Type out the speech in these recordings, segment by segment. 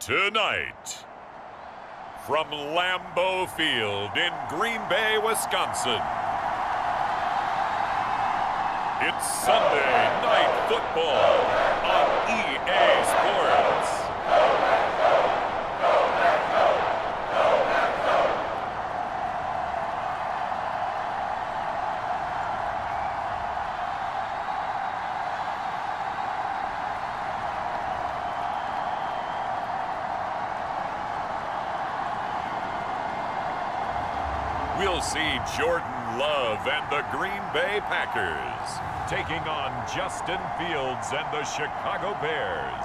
Tonight, from Lambeau Field in Green Bay, Wisconsin, it's Sunday Night Football on EA Sports. We'll see Jordan Love and the Green Bay Packers taking on Justin Fields and the Chicago Bears.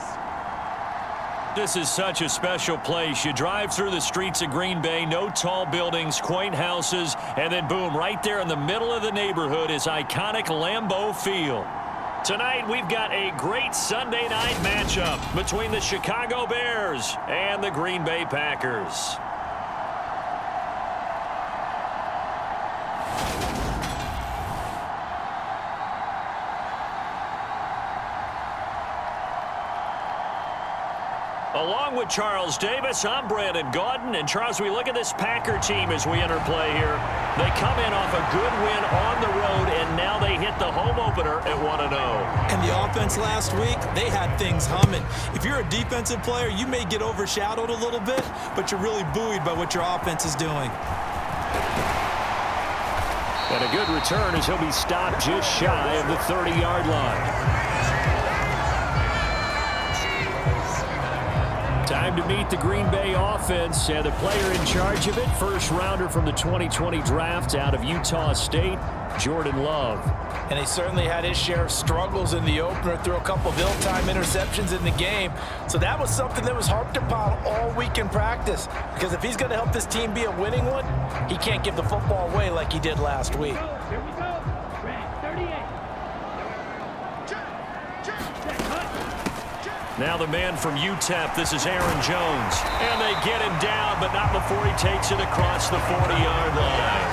This is such a special place. You drive through the streets of Green Bay, no tall buildings, quaint houses, and then boom, right there in the middle of the neighborhood is iconic Lambeau Field. Tonight, we've got a great Sunday night matchup between the Chicago Bears and the Green Bay Packers. Along with Charles Davis, I'm Brandon Gaudin. And Charles, we look at this Packer team as we enter play here. They come in off a good win on the road, and now they hit the home opener at 1-0. And the offense last week, they had things humming. If you're a defensive player, you may get overshadowed a little bit, but you're really buoyed by what your offense is doing. And a good return as he'll be stopped just shy of the 30-yard line. Time to meet the Green Bay offense, and the player in charge of it, first rounder from the 2020 draft out of Utah State, Jordan Love. And he certainly had his share of struggles in the opener, threw a couple of ill-timed interceptions in the game. So that was something that was harped upon all week in practice, because if he's going to help this team be a winning one, he can't give the football away like he did last week. Here we go. Red 38. Now the man from UTEP, this is Aaron Jones. And they get him down, but not before he takes it across the 40-yard line.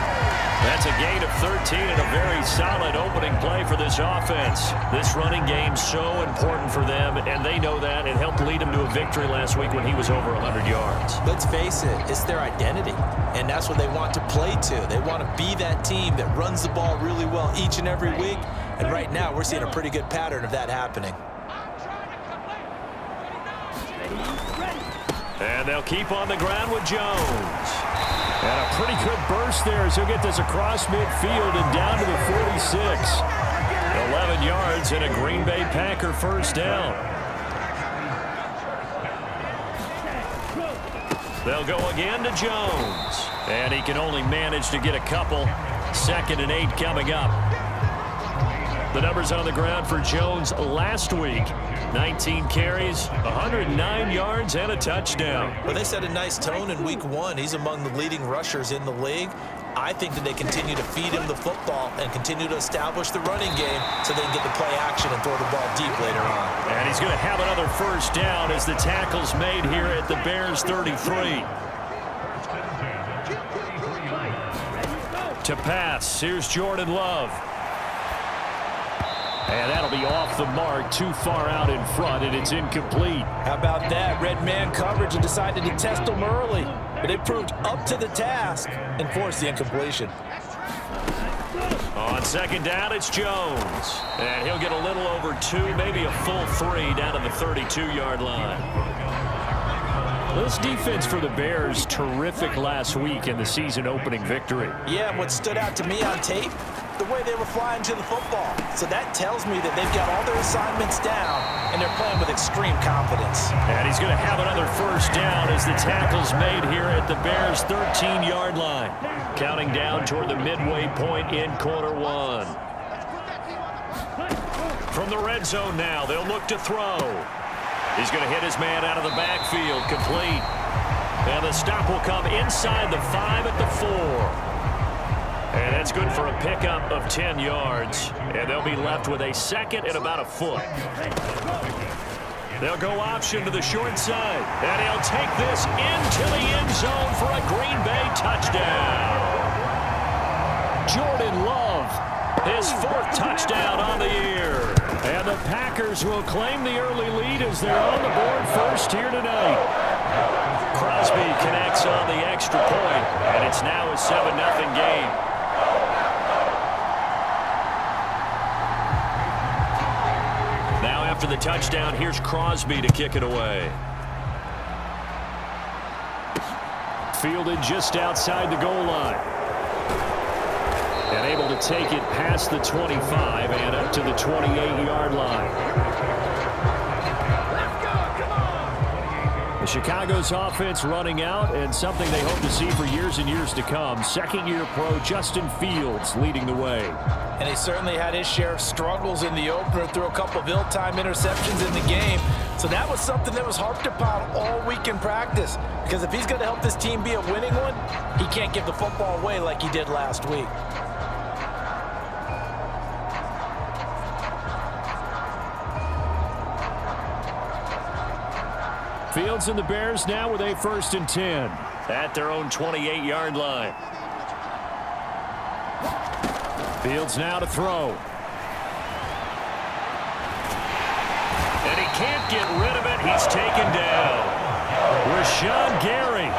That's a gain of 13 and a very solid opening play for this offense. This running game's so important for them, and they know that. It helped lead them to a victory last week when he was over 100 yards. Let's face it, it's their identity, and that's what they want to play to. They want to be that team that runs the ball really well each and every week, and right now we're seeing a pretty good pattern of that happening. And they'll keep on the ground with Jones. And a pretty good burst there as he'll get this across midfield and down to the 46. 11 yards and a Green Bay Packer first down. They'll go again to Jones. And he can only manage to get a couple. 2nd and 8 coming up. The numbers on the ground for Jones last week. 19 carries, 109 yards, and a touchdown. Well, they set a nice tone in week 1. He's among the leading rushers in the league. I think that they continue to feed him the football and continue to establish the running game so they can get the play action and throw the ball deep later on. And he's going to have another first down as the tackle's made here at the Bears 33. To pass, here's Jordan Love. And that'll be off the mark, too far out in front, and it's incomplete. How about that? Red man coverage and decided to test them early. But they proved up to the task and forced the incompletion. On 2nd down, it's Jones. And he'll get a little over 2, maybe a full 3 down to the 32-yard line. This defense for the Bears, terrific last week in the season-opening victory. Yeah, what stood out to me on tape, the way they were flying to the football. So that tells me that they've got all their assignments down, and they're playing with extreme confidence. And he's going to have another first down as the tackle's made here at the Bears' 13-yard line. Counting down toward the midway point in quarter 1. From the red zone now, they'll look to throw. He's going to hit his man out of the backfield, complete. And the stop will come inside the 5 at the 4. And that's good for a pickup of 10 yards. And they'll be left with a 2nd and about a foot. They'll go option to the short side. And he'll take this into the end zone for a Green Bay touchdown. Jordan Love, his 4th touchdown on the year. And the Packers will claim the early lead as they're on the board first here tonight. Crosby connects on the extra point, and it's now a 7-0 game. Now after the touchdown, here's Crosby to kick it away. Fielded just outside the goal line. And able to take it past the 25 and up to the 28-yard line. The Chicago's offense running out, and something they hope to see for years and years to come. Second-year pro Justin Fields leading the way. And he certainly had his share of struggles in the opener, threw a couple of ill-timed interceptions in the game. So that was something that was harped upon all week in practice. Because if he's going to help this team be a winning one, he can't give the football away like he did last week. Fields and the Bears now with a 1st and 10 at their own 28-yard line. Fields now to throw. And he can't get rid of it. He's taken down. Rashawn Gary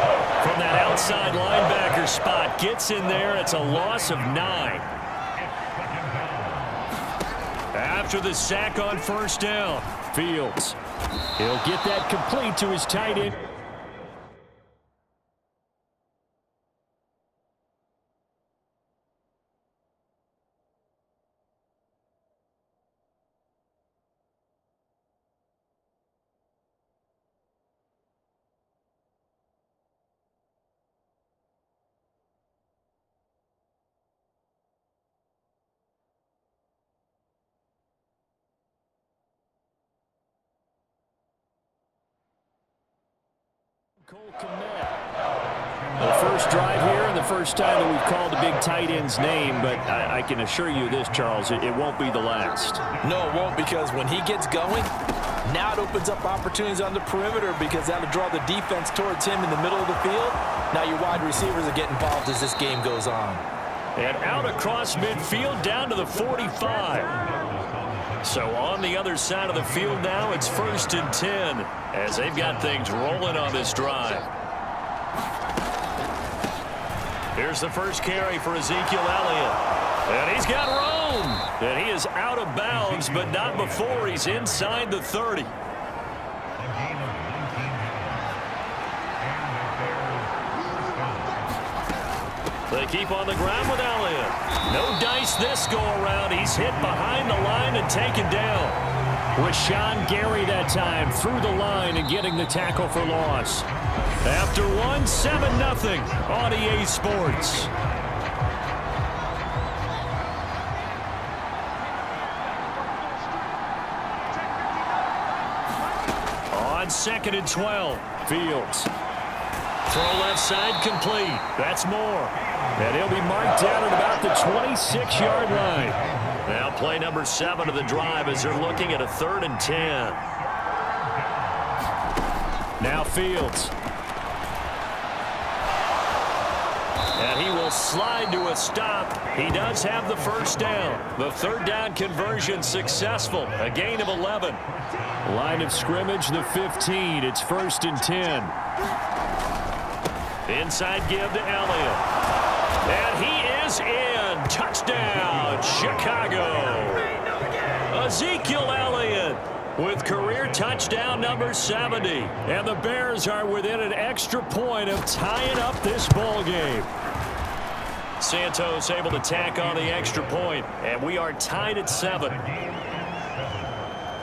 from that outside linebacker spot gets in there. It's a loss of 9. After the sack on 1st down, Fields. He'll get that complete to his tight end. Cole Kmet. The first drive here and the first time that we've called the big tight end's name, but I can assure you this, Charles, it won't be the last. No, it won't, because when he gets going, now it opens up opportunities on the perimeter, because that'll draw the defense towards him in the middle of the field. Now your wide receivers are getting involved as this game goes on. And out across midfield down to the 45. So on the other side of the field now, it's 1st and 10 as they've got things rolling on this drive. Here's the first carry for Ezekiel Elliott. And he's got room. And he is out of bounds, but not before he's inside the 30. They keep on the ground with Elliott. No dice this go-around. He's hit behind the line and taken down. Rashawn Gary that time through the line and getting the tackle for loss. After one, 7-0 on EA Sports. On 2nd and 12, Fields. Throw left side complete. That's Moore. And he'll be marked down at about the 26-yard line. Now play number 7 of the drive as they're looking at a 3rd and 10. Now Fields. And he will slide to a stop. He does have the 1st down. The 3rd down conversion successful. A gain of 11. Line of scrimmage, the 15. It's 1st and 10. Inside give to Elliott. And he is in. Touchdown, Chicago. Ezekiel Elliott with career touchdown number 70. And the Bears are within an extra point of tying up this ball game. Santos able to tack on the extra point, and we are tied at 7.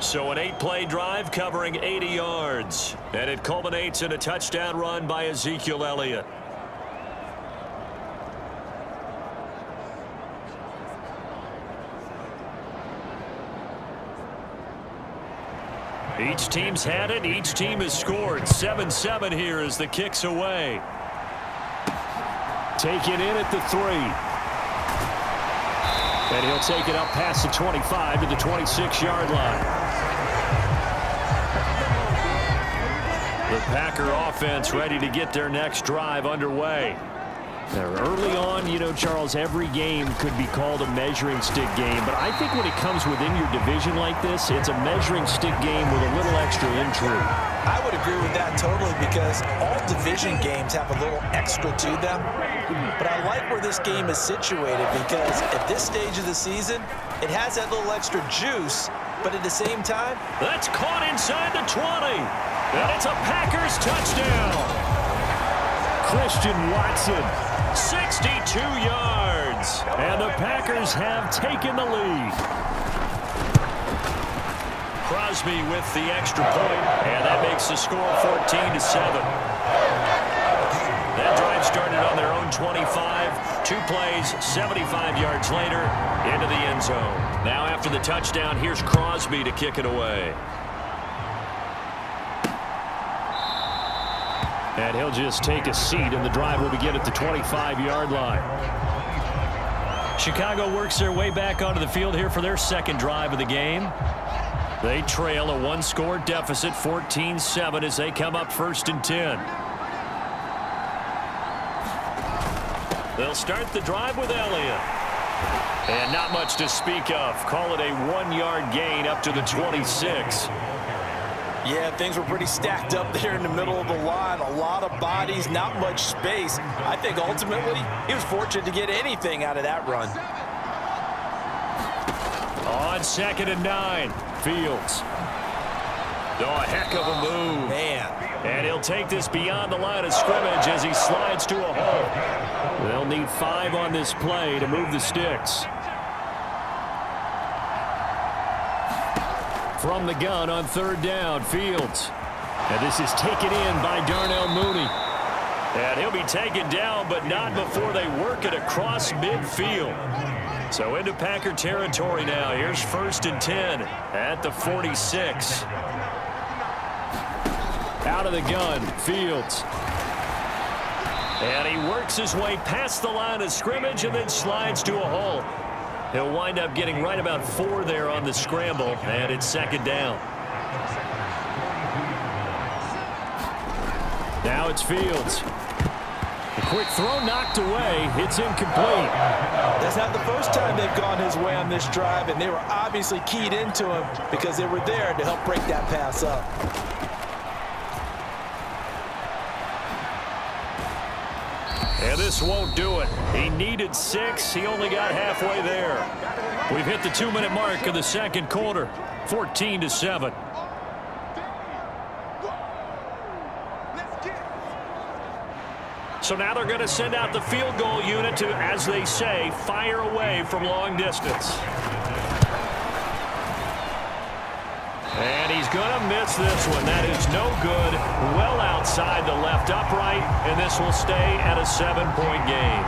So an 8-play drive covering 80 yards. And it culminates in a touchdown run by Ezekiel Elliott. Each team's had it. Each team has scored. 7-7 here as the kick's away. Taken in at the 3. And he'll take it up past the 25 to the 26-yard line. The Packer offense ready to get their next drive underway. Early on, you know, Charles, every game could be called a measuring stick game, but I think when it comes within your division like this, it's a measuring stick game with a little extra intrigue. I would agree with that totally because all division games have a little extra to them. But I like where this game is situated because at this stage of the season, it has that little extra juice, but at the same time, That's caught inside the 20. And it's a Packers touchdown. Christian Watson, 62 yards. And the Packers have taken the lead. Crosby with the extra point, and that makes the score 14-7. That drive started on their own 25. 2 plays, 75 yards later, into the end zone. Now after the touchdown, here's Crosby to kick it away. And he'll just take a seat, and the drive will begin at the 25-yard line. Chicago works their way back onto the field here for their second drive of the game. They trail a 1-score deficit, 14-7, as they come up 1st and 10. They'll start the drive with Elliott. And not much to speak of. Call it a 1-yard gain up to the 26. Yeah, things were pretty stacked up there in the middle of the line. A lot of bodies, not much space. I think ultimately he was fortunate to get anything out of that run. On 2nd and 9, Fields. Oh, a heck of a move. man, And he'll take this beyond the line of scrimmage as he slides to a hole. They'll need 5 on this play to move the sticks. From the gun on 3rd down, Fields. And this is taken in by Darnell Mooney. And he'll be taken down, but not before they work it across midfield. So into Packer territory now. Here's 1st and 10 at the 46. Out of the gun, Fields. And he works his way past the line of scrimmage and then slides to a hole. He'll wind up getting right about 4 there on the scramble, and it's 2nd down. Now it's Fields. A quick throw knocked away. It's incomplete. That's not the first time they've gone his way on this drive, and they were obviously keyed into him because they were there to help break that pass up. And this won't do it. He needed 6. He only got halfway there. We've hit the 2-minute mark of the second quarter. 14-7. So now they're going to send out the field goal unit to, as they say, fire away from long distance. And he's going to miss this one. That is no good. Well outside the left upright, and this will stay at a 7-point game.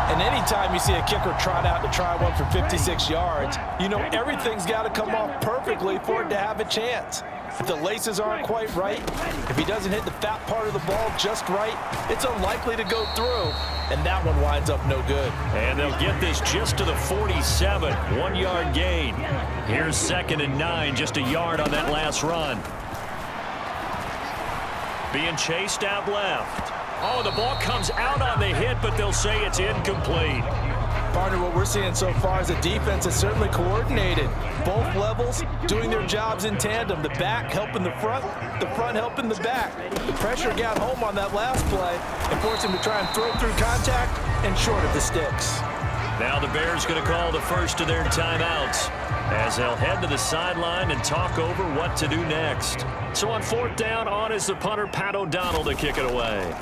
And anytime you see a kicker trot out to try one for 56 yards, you know everything's got to come off perfectly for it to have a chance. If the laces aren't quite right, if he doesn't hit the fat part of the ball just right, it's unlikely to go through, and that one winds up no good. And they'll get this just to the 47, 1-yard gain. Here's 2nd and 9, just a yard on that last run. Being chased out left. Oh, the ball comes out on the hit, but they'll say it's incomplete. Partner, what we're seeing so far is a defense that's certainly coordinated. Both levels doing their jobs in tandem. The back helping the front helping the back. The pressure got home on that last play and forced him to try and throw through contact and short of the sticks. Now the Bears going to call the first of their timeouts as they'll head to the sideline and talk over what to do next. So on 4th down, on is the punter, Pat O'Donnell, to kick it away.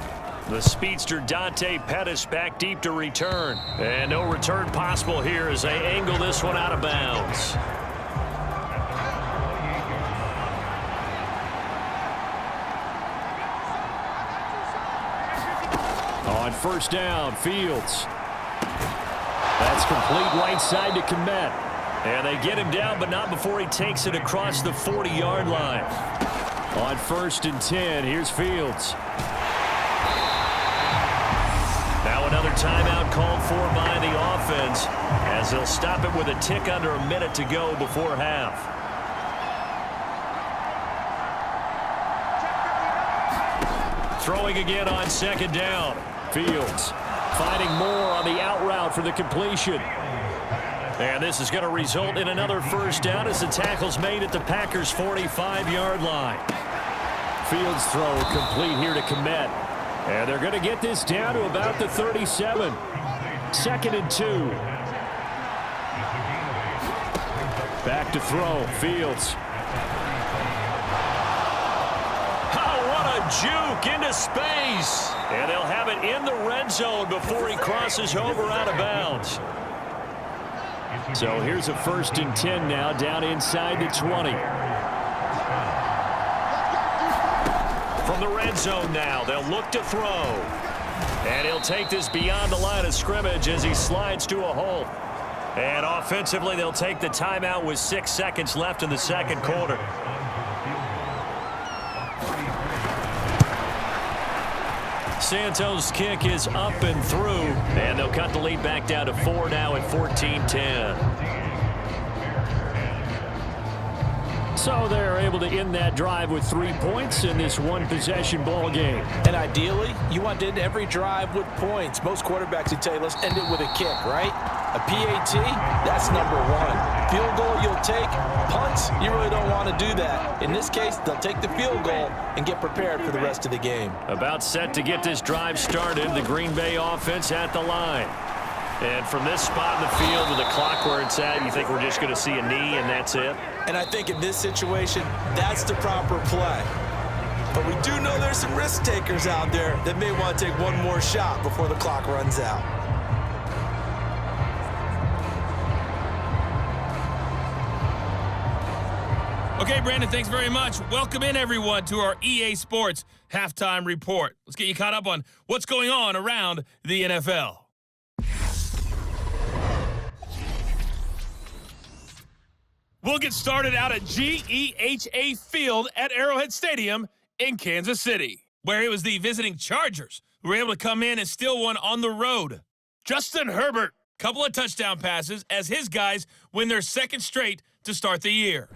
The speedster Dante Pettis back deep to return. And no return possible here as they angle this one out of bounds. On 1st down, Fields. That's complete right side to Kmet. And they get him down, but not before he takes it across the 40-yard line. On 1st and 10, here's Fields. Now another timeout called for by the offense as they'll stop it with a tick under a minute to go before half. Throwing again on 2nd down. Fields finding more on the out route for the completion. And this is going to result in another first down as the tackle's made at the Packers' 45-yard line. Fields throw complete here to Kmet. And they're going to get this down to about the 37. 2nd and 2. Back to throw. Fields. Oh, what a juke into space. And they'll have it in the red zone before he crosses over out of bounds. So here's a 1st and 10 now down inside the 20. From the red zone now, they'll look to throw. And he'll take this beyond the line of scrimmage as he slides to a halt. And offensively, they'll take the timeout with 6 seconds left in the second quarter. Santos' kick is up and through, and they'll cut the lead back down to 4 now at 14-10. So they're able to end that drive with 3 points in this one-possession ball game. And ideally, you want to end every drive with points. Most quarterbacks would tell you, let's end it with a kick, right? A PAT, that's number 1. Field goal you'll take. Punts, you really don't want to do that. In this case, they'll take the field goal and get prepared for the rest of the game. About set to get this drive started, the Green Bay offense at the line. And from this spot in the field with the clock where it's at, you think we're just going to see a knee and that's it? And I think in this situation, that's the proper play. But we do know there's some risk takers out there that may want to take one more shot before the clock runs out. Okay, Brandon, thanks very much. Welcome in, everyone, to our EA Sports Halftime Report. Let's get you caught up on what's going on around the NFL. We'll get started out at GEHA Field at Arrowhead Stadium in Kansas City, where it was the visiting Chargers who were able to come in and steal one on the road. Justin Herbert, couple of touchdown passes as his guys win their 2nd straight to start the year.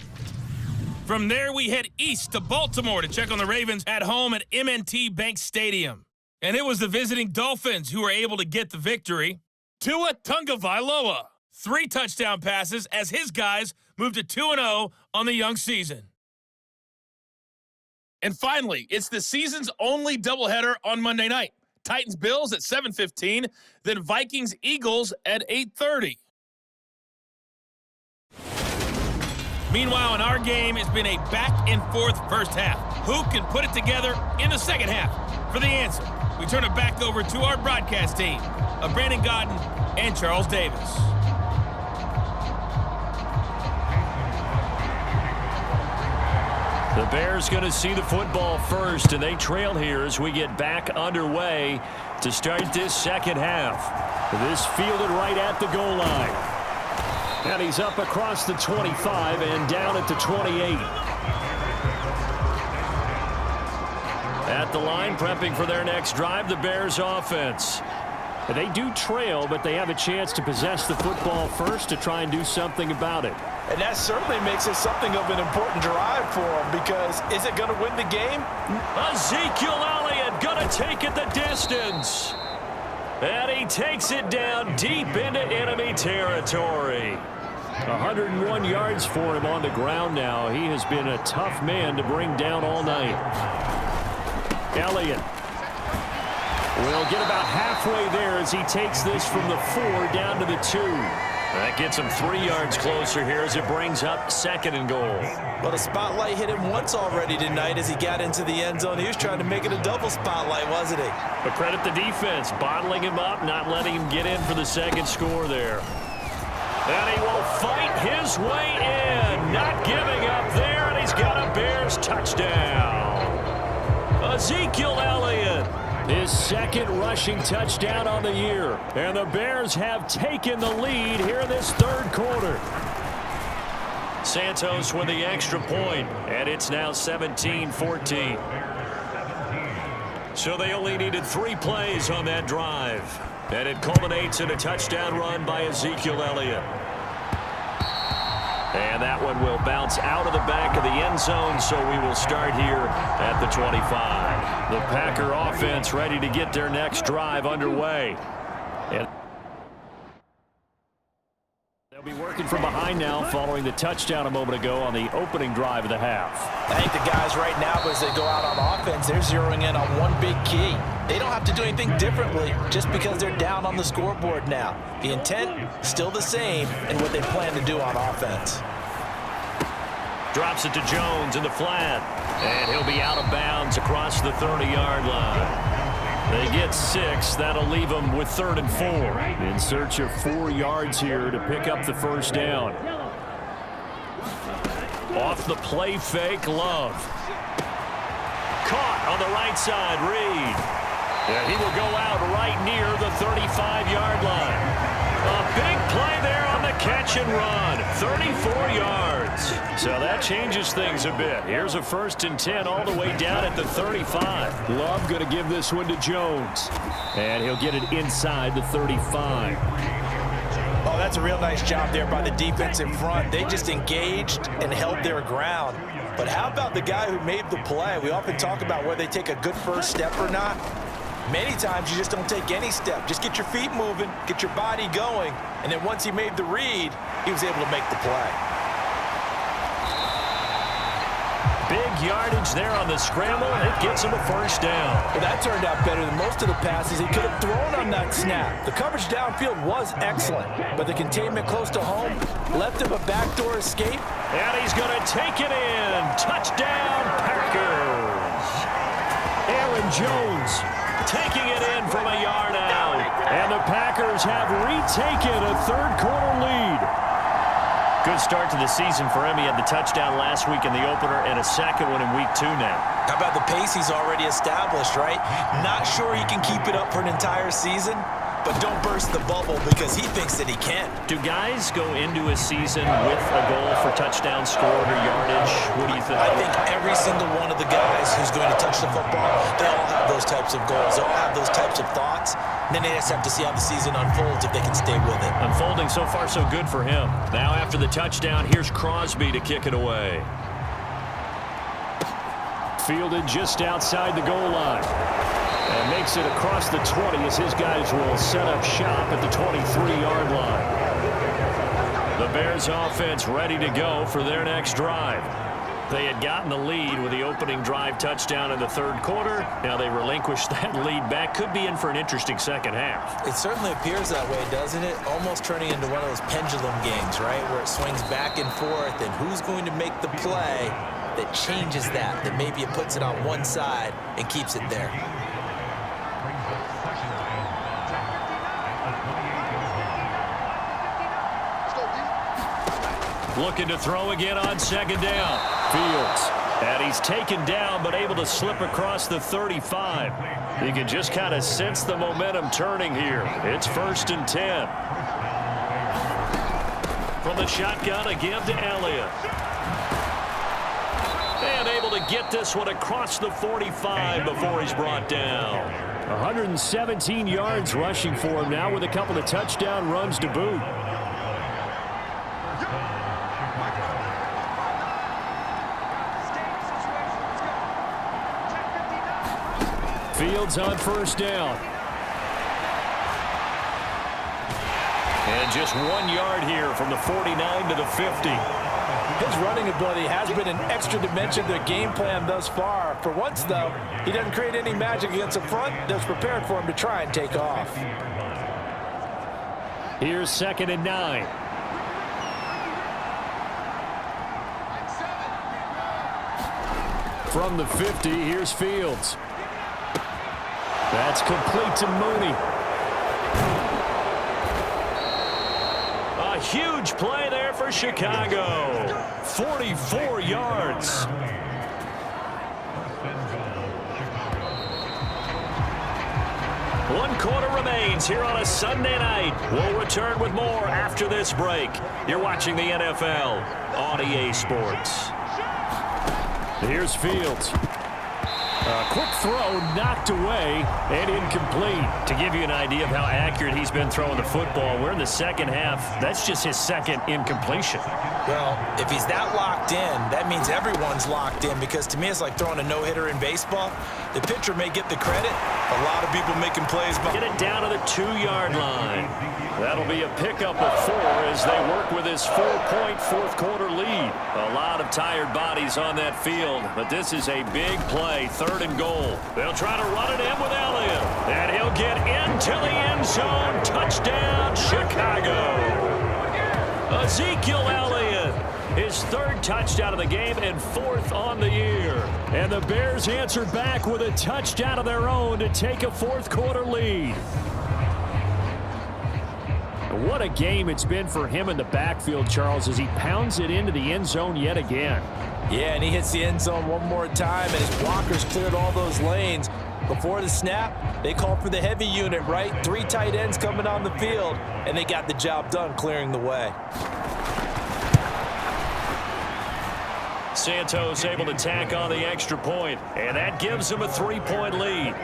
From there, we head east to Baltimore to check on the Ravens at home at M&T Bank Stadium. And it was the visiting Dolphins who were able to get the victory. Tua Tagovailoa, 3 touchdown passes as his guys moved to 2-0 on the young season. And finally, it's the season's only doubleheader on Monday night. Titans-Bills at 7:15, then Vikings-Eagles at 8:30. Meanwhile, in our game, it's been a back-and-forth first half. Who can put it together in the second half? For the answer, we turn it back over to our broadcast team of Brandon Gaudin and Charles Davis. The Bears going to see the football first, and they trail here as we get back underway to start this second half. This fielded right at the goal line. And he's up across the 25 and down at the 28. At the line, prepping for their next drive, the Bears offense. They do trail, but they have a chance to possess the football first to try and do something about it. And that certainly makes it something of an important drive for them, because is it going to win the game? Ezekiel Elliott going to take it the distance. And he takes it down deep into enemy territory. 101 yards for him on the ground now. He has been a tough man to bring down all night. Elliott will get about halfway there as he takes this from the 4 down to the 2. That gets him 3 yards closer here as it brings up 2nd and goal. Well, the spotlight hit him once already tonight as he got into the end zone. He was trying to make it a double spotlight, wasn't he? But credit the defense, bottling him up, not letting him get in for the second score there. And he will fight his way in, not giving up there, and he's got a Bears touchdown. Ezekiel Elliott, his 2nd rushing touchdown on the year. And the Bears have taken the lead here in this 3rd quarter. Santos with the extra point, and it's now 17-14. So they only needed 3 plays on that drive. And it culminates in a touchdown run by Ezekiel Elliott. And that one will bounce out of the back of the end zone, so we will start here at the 25. The Packer offense ready to get their next drive underway. And they'll be working from behind now following the touchdown a moment ago on the opening drive of the half. I think the guys right now, as they go out on offense, they're zeroing in on one big key. They don't have to do anything differently just because they're down on the scoreboard now. The intent still the same in what they plan to do on offense. Drops it to Jones in the flat, and he'll be out of bounds across the 30-yard line. They get 6. That'll leave them with 3rd and 4. In search of 4 yards here to pick up the first down. Off the play fake, Love. Caught on the right side, Reed. Yeah, he will go out right near the 35-yard line. A big play there on the catch and run. 34 yards. So that changes things a bit. Here's a 1st and 10 all the way down at the 35. Love going to give this one to Jones. And he'll get it inside the 35. Oh, that's a real nice job there by the defense in front. They just engaged and held their ground. But how about the guy who made the play? We often talk about whether they take a good first step or not. Many times you just don't take any step. Just get your feet moving, get your body going, and then once he made the read, he was able to make the play. Big yardage there on the scramble. It gets him a first down. Well, that turned out better than most of the passes he could have thrown on that snap. The coverage downfield was excellent, but the containment close to home left him a backdoor escape. And he's going to take it in. Touchdown, Packers. Aaron Jones taking it in from a yard out. And the Packers have retaken a 3rd quarter lead. Good start to the season for him. He had the touchdown last week in the opener and a second one in week 2 now. How about the pace he's already established, right? Not sure he can keep it up for an entire season, but don't burst the bubble because he thinks that he can. Do guys go into a season with a goal for touchdown scored or yardage? What do you think? I think every single one of the guys who's going to touch the football, they all have those types of goals. They all have those types of thoughts. And then they just have to see how the season unfolds if they can stay with it. Unfolding so far so good for him. Now after the touchdown, here's Crosby to kick it away. Fielded just outside the goal line. And makes it across the 20 as his guys will set up shop at the 23-yard line. The Bears offense ready to go for their next drive. They had gotten the lead with the opening drive touchdown in the 3rd quarter. Now they relinquished that lead back. Could be in for an interesting second half. It certainly appears that way, doesn't it? Almost turning into one of those pendulum games, right? Where it swings back and forth, and who's going to make the play that changes that maybe it puts it on one side and keeps it there. Looking to throw again on 2nd down. Fields. And he's taken down but able to slip across the 35. You can just kind of sense the momentum turning here. It's 1st and 10. From the shotgun again to Elliott. And able to get this one across the 45 before he's brought down. 117 yards rushing for him now with a couple of touchdown runs to boot. Fields on 1st down. And just 1 yard here from the 49 to the 50. His running ability has been an extra dimension to the game plan thus far. For once, though, he doesn't create any magic against the front that's prepared for him to try and take off. Here's 2nd and 9. From the 50, here's Fields. That's complete to Mooney. A huge play there for Chicago. 44 yards. One quarter remains here on a Sunday night. We'll return with more after this break. You're watching the NFL on EA Sports. Here's Fields. A quick throw knocked away and incomplete. To give you an idea of how accurate he's been throwing the football, we're in the second half. That's just his second incompletion. Well, if he's that locked in, that means everyone's locked in, because to me it's like throwing a no-hitter in baseball. The pitcher may get the credit. A lot of people making plays. Get it down to the 2-yard line. That'll be a pickup of 4 as they work with his 4-point fourth-quarter lead. A lot of tired bodies on that field, but this is a big play, 3rd and goal. They'll try to run it in with Elliott, and he'll get into the end zone. Touchdown, Chicago. Ezekiel Elliott, his 3rd touchdown of the game and 4th on the year. And the Bears answer back with a touchdown of their own to take a fourth-quarter lead. What a game it's been for him in the backfield, Charles, as he pounds it into the end zone yet again. Yeah, and he hits the end zone one more time, and his blockers cleared all those lanes. Before the snap, they called for the heavy unit, right? 3 tight ends coming on the field, and they got the job done clearing the way. Santos able to tack on the extra point, and that gives him a 3-point lead.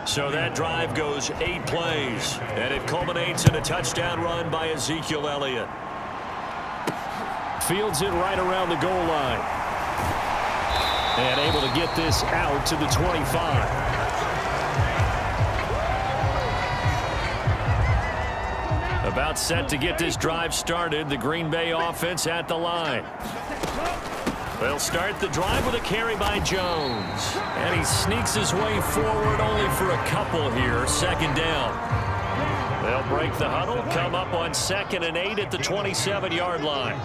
So that drive goes 8 plays, and it culminates in a touchdown run by Ezekiel Elliott. Fields it right around the goal line. And able to get this out to the 25. About set to get this drive started. The Green Bay offense at the line. They'll start the drive with a carry by Jones. And he sneaks his way forward only for a couple here. 2nd down. They'll break the huddle, come up on 2nd and 8 at the 27-yard line.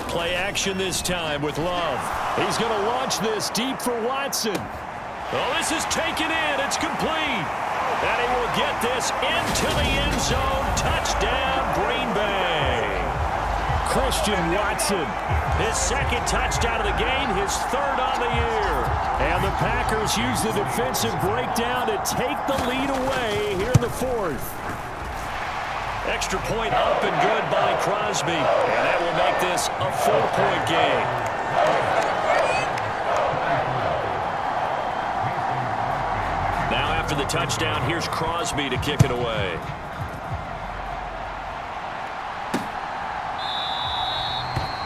Play action this time with Love. He's going to launch this deep for Watson. Oh, this is taken in. It's complete. And he will get this into the end zone. Touchdown, Green Bay. Christian Watson, his 2nd touchdown of the game, his 3rd on the year. And the Packers use the defensive breakdown to take the lead away here in the 4th. Extra point up and good by Crosby. And that will make this a 4-point game. Now after the touchdown, here's Crosby to kick it away.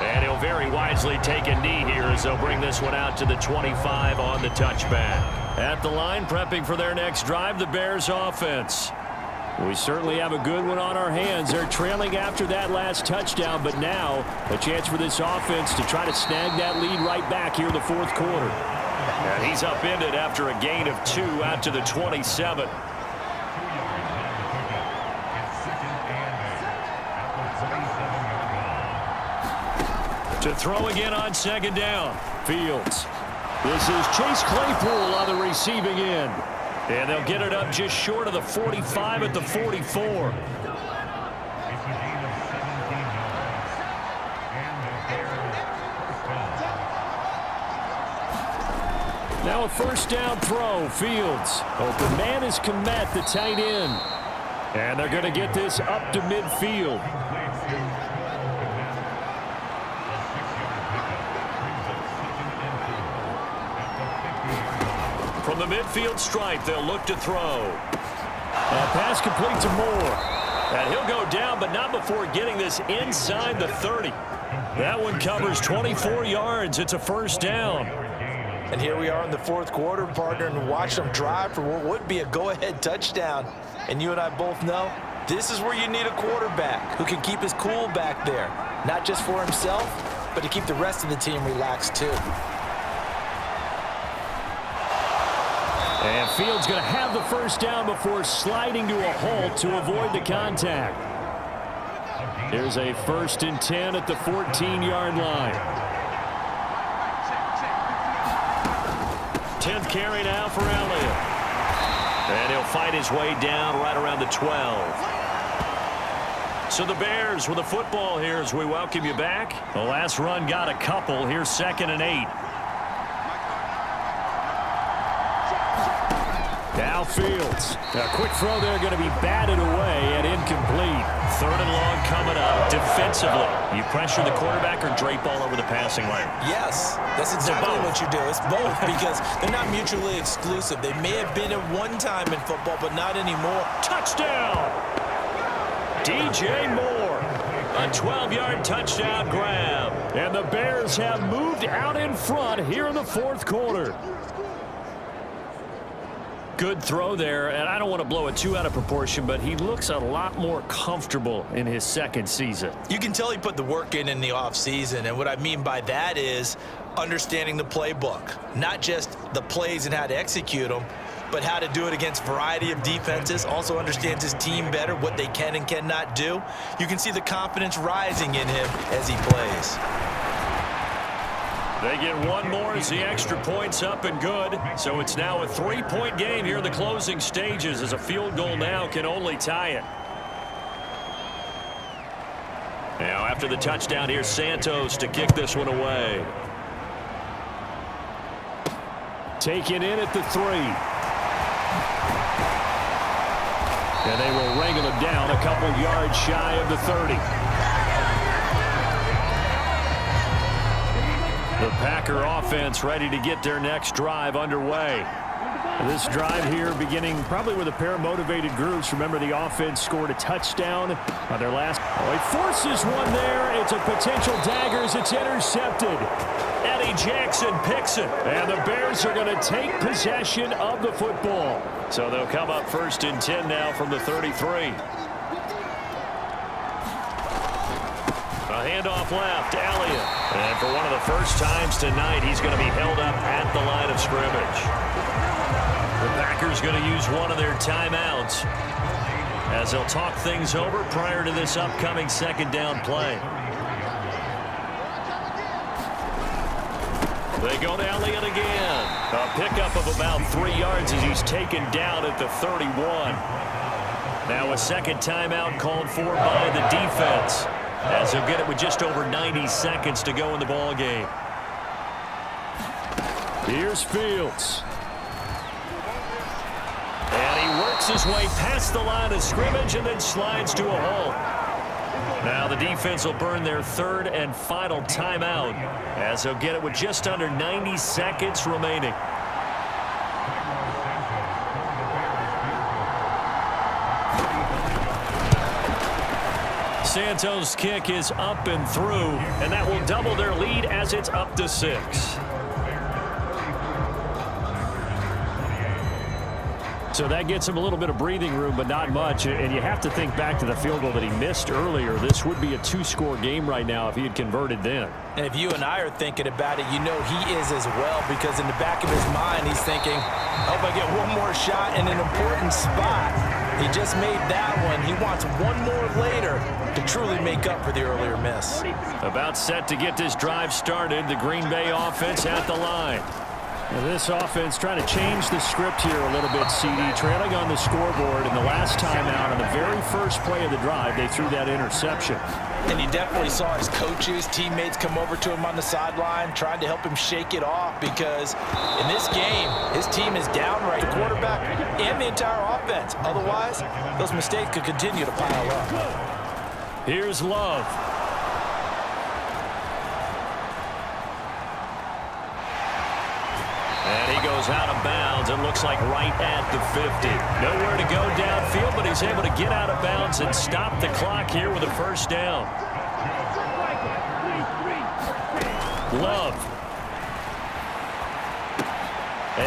And he'll very wisely take a knee here as they'll bring this one out to the 25 on the touchback. At the line, prepping for their next drive, the Bears offense. We certainly have a good one on our hands. They're trailing after that last touchdown, but now a chance for this offense to try to snag that lead right back here in the 4th quarter. And he's upended after a gain of 2 out to the 27. To throw again on 2nd down. Fields. This is Chase Claypool on the receiving end. And they'll get it up just short of the 45 at the 44. Now a 1st down throw. Fields. Open man is Kmet, the tight end. And they're going to get this up to midfield. From the midfield stripe, they'll look to throw. Pass complete to Moore. And he'll go down, but not before getting this inside the 30. That one covers 24 yards. It's a 1st down. And here we are in the 4th quarter, partner, and watch them drive for what would be a go-ahead touchdown. And you and I both know this is where you need a quarterback who can keep his cool back there. Not just for himself, but to keep the rest of the team relaxed too. And Fields going to have the 1st down before sliding to a halt to avoid the contact. Here's a 1st and 10 at the 14-yard line. 10th carry now for Elliott. And he'll fight his way down right around the 12. So the Bears with the football here as we welcome you back. The last run got a couple. Here's 2nd and 8. Now Fields. A quick throw there going to be batted away and incomplete. 3rd and long coming up. Defensively, you pressure the quarterback or drape all over the passing lane? Yes, that's exactly what you do. It's both because they're not mutually exclusive. They may have been at one time in football, but not anymore. Touchdown! DJ Moore. A 12-yard touchdown grab. And the Bears have moved out in front here in the 4th quarter. Good throw there, and I don't want to blow it too out of proportion, but he looks a lot more comfortable in his 2nd season. You can tell he put the work in the offseason, and what I mean by that is understanding the playbook. Not just the plays and how to execute them, but how to do it against a variety of defenses. Also understands his team better, what they can and cannot do. You can see the confidence rising in him as he plays. They get one more as the extra point's up and good. So it's now a 3-point game here in the closing stages as a field goal now can only tie it. Now after the touchdown, here's Santos to kick this one away. Taken in at the 3. And they will wrangle him down a couple yards shy of the 30. The Packer offense ready to get their next drive underway. This drive here beginning probably with a pair of motivated groups. Remember, the offense scored a touchdown on their last. Oh, he forces one there. It's a potential dagger as it's intercepted. Eddie Jackson picks it. And the Bears are going to take possession of the football. So they'll come up 1st and 10 now from the 33. A handoff left, Elliott. And for one of the first times tonight, he's going to be held up at the line of scrimmage. The Packers going to use one of their timeouts as they'll talk things over prior to this upcoming 2nd down play. They go to Elliott again. A pickup of about 3 yards as he's taken down at the 31. Now a 2nd timeout called for by the defense, as he'll get it with just over 90 seconds to go in the ball game. Here's Fields. And he works his way past the line of scrimmage and then slides to a halt. Now the defense will burn their 3rd and final timeout, as they'll get it with just under 90 seconds remaining. Santos' kick is up and through, and that will double their lead as it's up to 6. So that gets him a little bit of breathing room, but not much. And you have to think back to the field goal that he missed earlier. This would be a 2-score game right now if he had converted then. And if you and I are thinking about it, you know he is as well, because in the back of his mind, he's thinking, I hope I get one more shot in an important spot. He just made that one. He wants one more later to truly make up for the earlier miss. About set to get this drive started. The Green Bay offense at the line. Now this offense trying to change the script here a little bit, CD. Trailing on the scoreboard in the last timeout on the very first play of the drive, they threw that interception. And he definitely saw his coaches, teammates come over to him on the sideline, trying to help him shake it off, because in this game, his team is down right, the quarterback and the entire offense. Otherwise, those mistakes could continue to pile up. Here's Love. And he goes out of bounds. It looks like right at the 50. Nowhere to go downfield, but he's able to get out of bounds and stop the clock here with a 1st down. Love.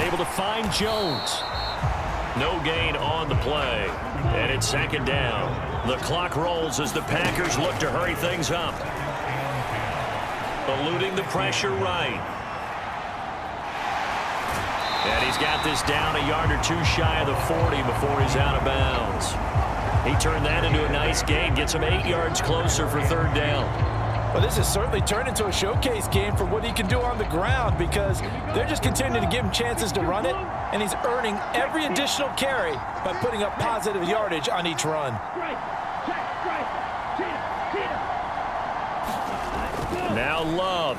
Able to find Jones. No gain on the play. And it's 2nd down. The clock rolls as the Packers look to hurry things up. Eluding the pressure right. And he's got this down a yard or two shy of the 40 before he's out of bounds. He turned that into a nice gain, gets him 8 yards closer for 3rd down. Well, this has certainly turned into a showcase game for what he can do on the ground, because they're just continuing to give him chances to run it, and he's earning every additional carry by putting up positive yardage on each run. Now Love.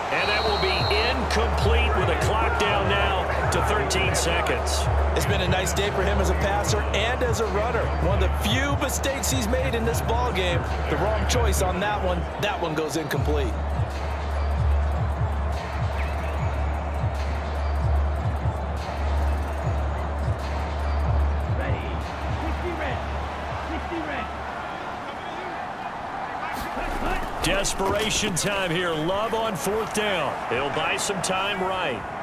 And that will be incomplete with a clock down now to 13 seconds. It's been a nice day for him as a passer and as a runner. One of the few mistakes he's made in this ball game. The wrong choice on that one. That one goes incomplete. Ready. 60 red. 60 red. Cut. Desperation time here. Love on 4th down. He'll buy some time right.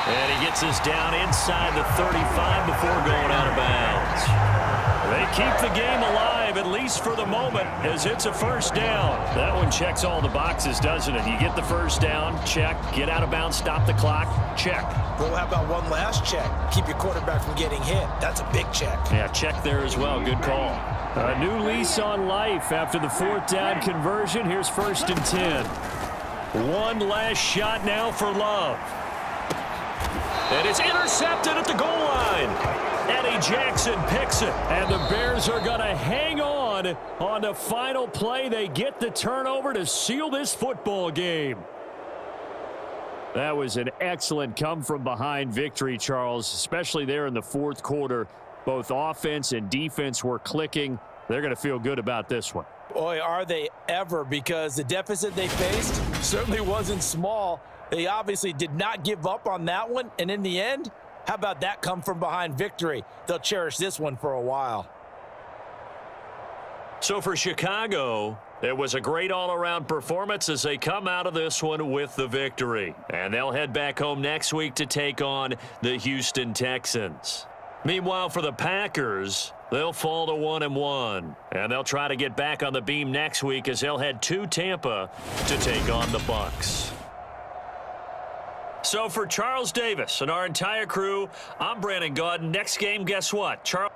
And he gets us down inside the 35 before going out of bounds. They keep the game alive, at least for the moment, as it's a 1st down. That one checks all the boxes, doesn't it? You get the 1st down, check. Get out of bounds, stop the clock, check. Well, how about one last check? Keep your quarterback from getting hit. That's a big check. Yeah, check there as well. Good call. A new lease on life after the 4th down conversion. Here's 1st and 10. One last shot now for Love. And it's intercepted at the goal line. Eddie Jackson picks it. And the Bears are going to hang on the final play. They get the turnover to seal this football game. That was an excellent come-from-behind victory, Charles, especially there in the 4th quarter. Both offense and defense were clicking. They're going to feel good about this one. Boy, are they ever, because the deficit they faced certainly wasn't small. They obviously did not give up on that one, and in the end, how about that come-from-behind victory? They'll cherish this one for a while. So for Chicago, it was a great all-around performance as they come out of this one with the victory. And they'll head back home next week to take on the Houston Texans. Meanwhile, for the Packers, they'll fall to 1-1. And they'll try to get back on the beam next week as they'll head to Tampa to take on the Bucs. So for Charles Davis and our entire crew, I'm Brandon Gaudin. Next game, guess what? Charles